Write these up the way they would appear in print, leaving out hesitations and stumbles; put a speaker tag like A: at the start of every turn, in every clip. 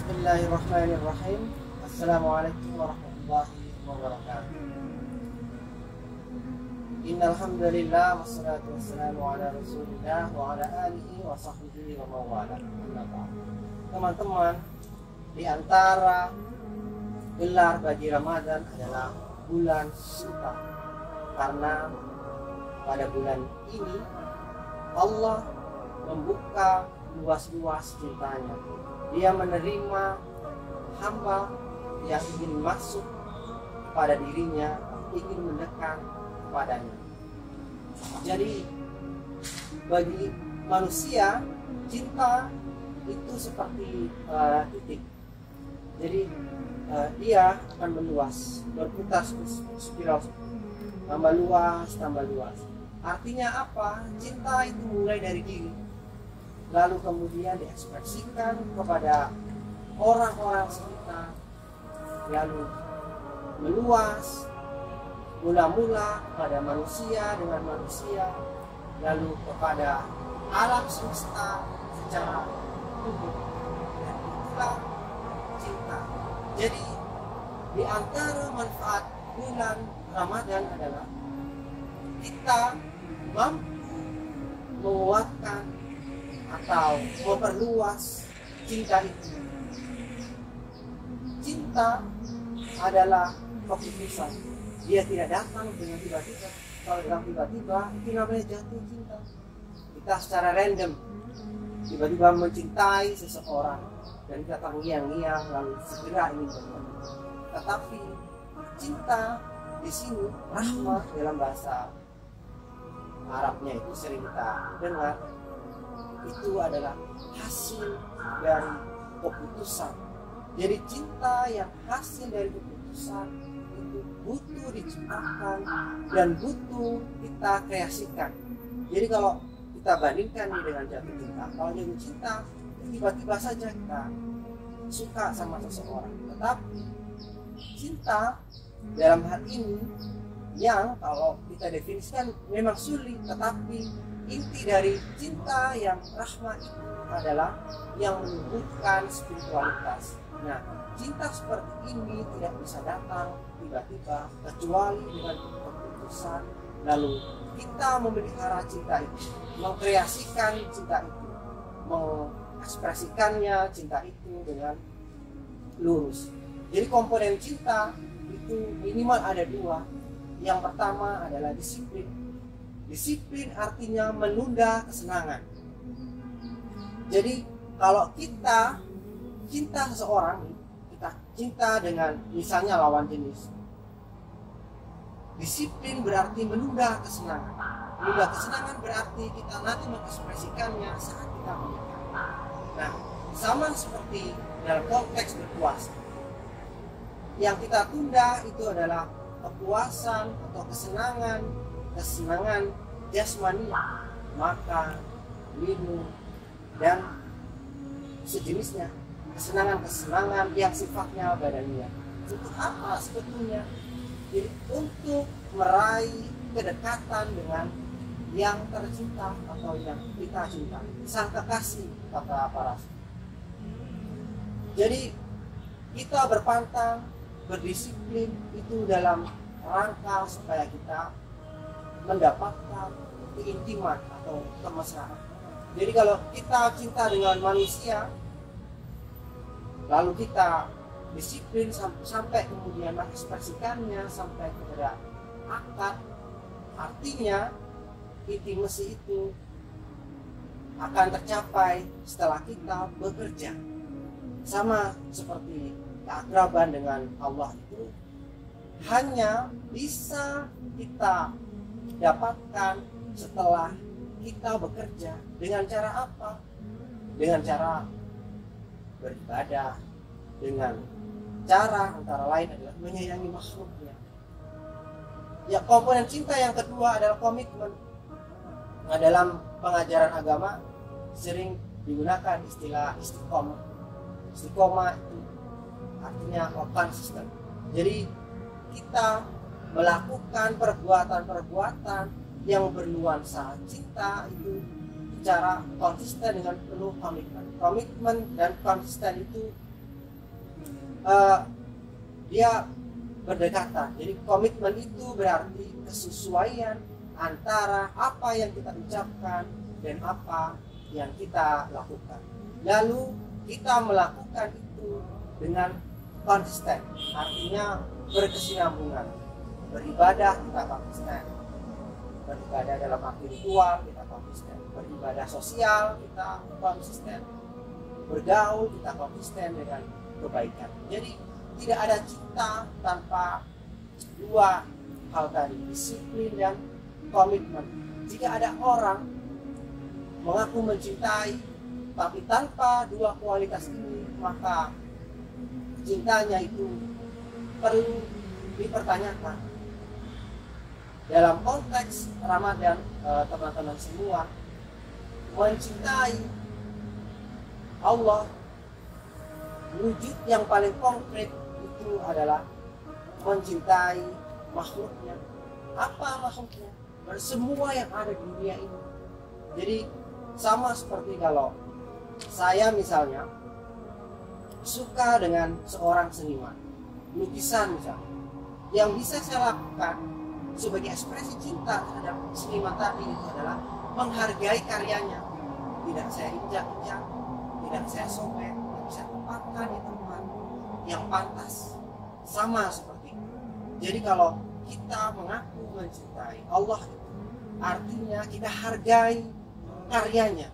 A: Bismillahirrahmanirrahim. Assalamualaikum warahmatullahi wabarakatuh. Innal hamdalillah wassalatu wassalamu ala Rasulillah wa ala alihi wa sahbihi wa mawala. Teman-teman, di antara gelar bagi Ramadan adalah bulan cinta. Karena pada bulan ini Allah membuka luas-luas cintanya. Dia menerima hamba yang ingin masuk pada dirinya, ingin mendekat kepadanya. Jadi bagi manusia, cinta itu seperti titik. Jadi dia akan meluas, berputar spiral, tambah luas, tambah luas. Artinya apa? Cinta itu mulai dari diri, lalu kemudian diekspresikan kepada orang-orang sekitar, lalu meluas, mula-mula kepada manusia dengan manusia, lalu kepada alam semesta secara umum. Dan itulah cinta. Jadi di antara manfaat bulan Ramadan adalah kita mampu menguatkan atau memperluas cinta itu. Cinta adalah keputusan. Dia tidak datang dengan tiba-tiba. Kalau datang tiba-tiba, itu namanya jatuh cinta. Kita secara random tiba-tiba mencintai seseorang dan kita terngiang-ngiang lalu segera ingin bertemu. Tetapi cinta di sini, rahmah dalam bahasa Arabnya itu sering kita dengar, itu adalah hasil dari keputusan. Jadi cinta yang hasil dari keputusan itu butuh diciptakan dan butuh kita kreasikan. Jadi kalau kita bandingkan nih dengan jatuh cinta, kalau jatuh cinta tiba-tiba saja kita suka sama seseorang. Tetapi cinta dalam hal ini yang kalau kita definisikan memang sulit, tetapi inti dari cinta yang rahmah itu adalah yang menumbuhkan spiritualitas. Nah, cinta seperti ini tidak bisa datang tiba-tiba kecuali dengan keputusan. Lalu kita memelihara cinta itu, mengkreasikan cinta itu, mengekspresikannya cinta itu dengan lurus. Jadi komponen cinta itu minimal ada dua. Yang pertama adalah disiplin. Disiplin artinya menunda kesenangan. Jadi kalau kita cinta seseorang, kita cinta dengan misalnya lawan jenis. Disiplin berarti menunda kesenangan. Menunda kesenangan berarti kita nanti mengekspresikannya saat kita menikah. Nah, sama seperti dalam konteks berpuasa. Yang kita tunda itu adalah kepuasan atau kesenangan jasmani, makan, minum, dan sejenisnya. Kesenangan yang sifatnya badania. Untuk apa sebetulnya? Jadi untuk meraih kedekatan dengan yang tercinta atau yang kita cinta, sang kekasih, kata para sufi. Jadi kita berpantang, berdisiplin itu dalam rangka supaya kita mendapatkan keintiman atau kemesraan. Jadi kalau kita cinta dengan manusia, lalu kita disiplin sampai kemudian mengekspresikannya sampai kepada akad, artinya intimasi itu akan tercapai setelah kita bekerja. Sama seperti keakraban dengan Allah itu hanya bisa kita dapatkan setelah kita bekerja. Dengan cara apa? Dengan cara beribadah, dengan cara antara lain adalah menyayangi makhluknya. Ya, komponen cinta yang kedua adalah komitmen. Nah, dalam pengajaran agama sering digunakan istilah istiqomah. Istiqomah itu artinya konsisten. Jadi kita melakukan perbuatan-perbuatan yang bernuansa cinta itu secara konsisten dengan penuh komitmen. Komitmen dan konsisten itu dia berdekatan. Jadi komitmen itu berarti kesesuaian antara apa yang kita ucapkan dan apa yang kita lakukan. Lalu kita melakukan itu dengan konsisten, artinya berkesinambungan. Beribadah kita konsisten, beribadah dalam arti ritual kita konsisten, beribadah sosial kita konsisten, bergaul kita konsisten dengan kebaikan. Jadi tidak ada cinta tanpa dua hal tadi, disiplin dan komitmen. Jika ada orang mengaku mencintai tapi tanpa dua kualitas ini, maka cintanya itu perlu dipertanyakan. Dalam konteks Ramadan, teman-teman semua, mencintai Allah, wujud yang paling konkret itu adalah mencintai makhluknya. Apa makhluknya? Semua yang ada di dunia ini. Jadi sama seperti kalau saya misalnya suka dengan seorang seniman, lukisan misalnya, yang bisa saya lakukan sebagai ekspresi cinta terhadap seniman tadi itu adalah menghargai karyanya. Tidak saya injak-injak, tidak saya sobek, tidak saya tempatkan di tempat yang pantas. Sama seperti itu. Jadi kalau kita mengaku mencintai Allah itu artinya kita hargai karyanya.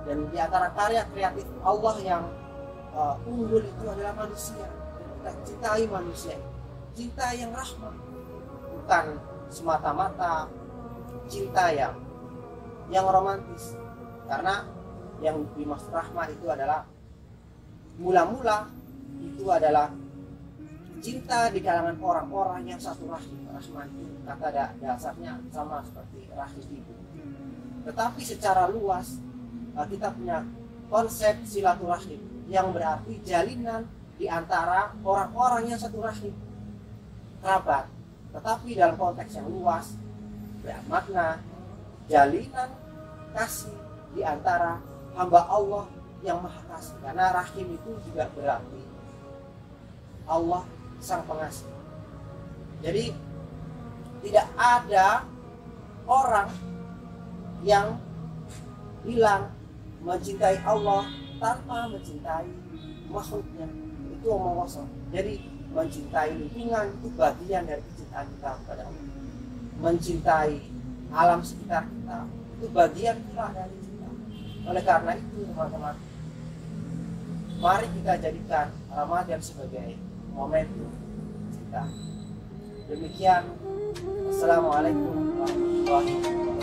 A: Dan di antara karya kreatif Allah yang unggul itu adalah manusia. Dan kita cintai manusia, cinta yang rahmah, bukan semata-mata cinta yang romantis. Karena yang dimaksud rahmah itu adalah mula-mula itu adalah cinta di kalangan orang-orang yang satu rahim. Rahmah itu kata dasarnya sama seperti rahim ibu. Tetapi secara luas kita punya konsep silaturahim yang berarti jalinan di antara orang-orang yang satu rahim, kerabat. Tetapi dalam konteks yang luas bermakna jalinan kasih di antara hamba Allah yang maha kasih. Karena rahim itu juga berarti Allah sang pengasih. Jadi tidak ada orang yang bilang mencintai Allah tanpa mencintai makhluknya. Itu omong kosong. Jadi mencintai lingkungan itu bagian dari kecintaan kita kepada Allah. Mencintai alam sekitar kita itu bagian pula dari cinta. Oleh karena itu teman-teman, mari kita jadikan Ramadan sebagai momentum cinta. Demikian. Assalamualaikum warahmatullahi wabarakatuh.